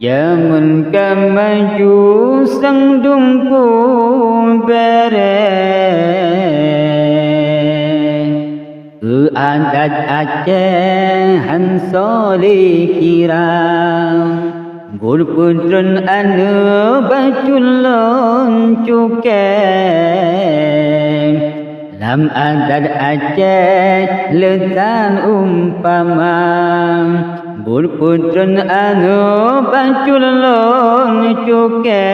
Zaman maju sang dumpu bere adat Aceh han soleh kira Gurputron anu baculon cuke Lam adat Aceh letan umpama Gurputron anu baculon cuke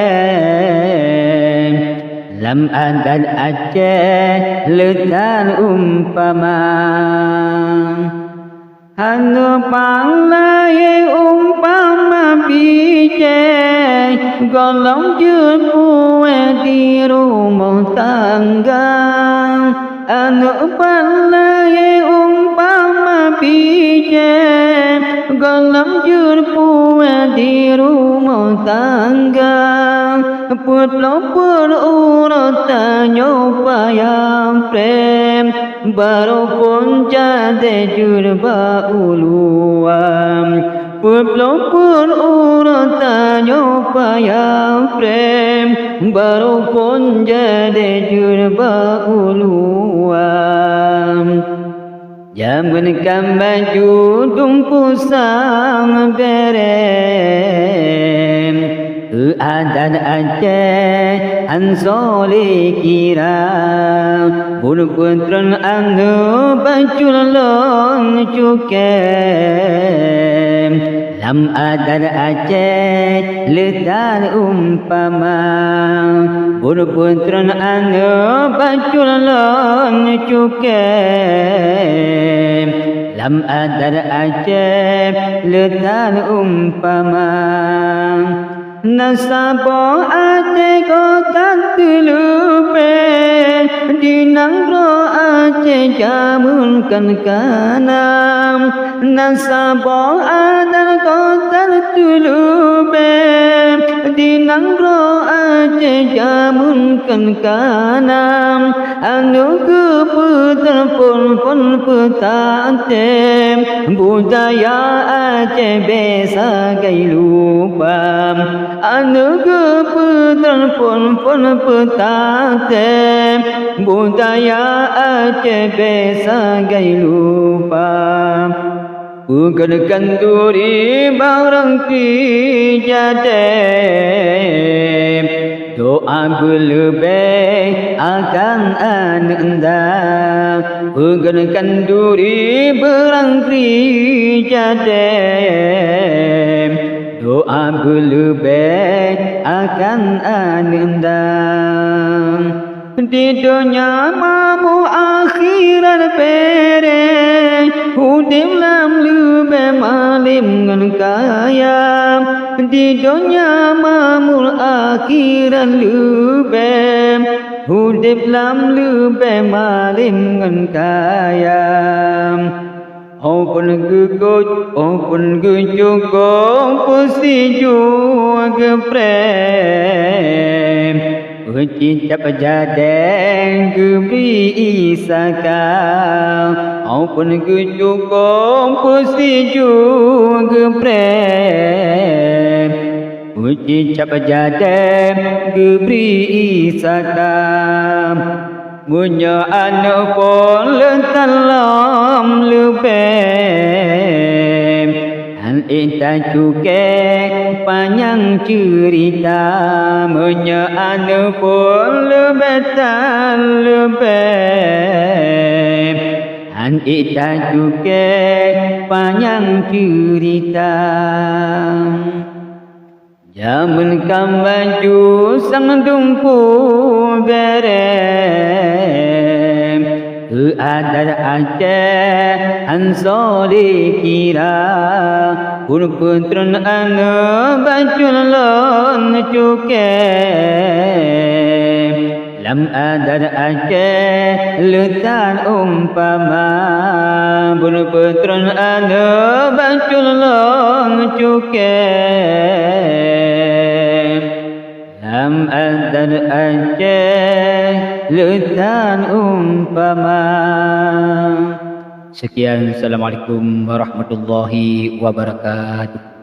Lam adat Aceh letan umpama Anu panglai umpama bije golong jepue di rumah tangga Anu panglai umpama bije golong jepue di rumah tangga Put-lopur urut nyopayang prem Baru pun jade jurba uluam Put-lopur urut nyopayang prem Baru pun jade jurba uluam Zaman maju dumpu sang berem adat Aceh an soleh kira Gurputron anu baculon cuke Lam adat Aceh letan umpama Gurputron anu baculon cuke Lam adat Aceh letan umpama Nasabo Aceh kota tulupe Dinangro Aceh jamunkan kanam Nasabo Aceh kota tulupe Dinangro Aceh jamunkan kanam Anu keputar pun petatem Budaya Aceh besa gay lupa Anu keputar pun petatem Budaya Aceh besa gay lupa Bukan kanduri barang kijadem Doa berlebih akan anda Bukan kanduri barang kijadem Doa berlebih akan anda Di dunia mamu akhirat pere Hudim lam lube malim ngan kaya Di dunia mamu akhirat lube Hudim lam lube malim ngan kaya Open gugut, open gujugo, pusi juga prem Ucap jadeng gubri isaka Open gujugo, pusi juga prem Ucap jadeng gubri isaka Munya anu pun lentalam lupem Hal ita cuke panjang cerita Munya anu pun lebetan lupem Hal ita cuke panjang cerita Zaman maju sang dumpu berem adat Aceh an soleh kira Gurputron anu baculon cuke Lam adat Aceh letan umpama Gurputron anu baculon cuke Lam adat Aceh letan umpama Sekian, Assalamualaikum warahmatullahi wabarakatuh.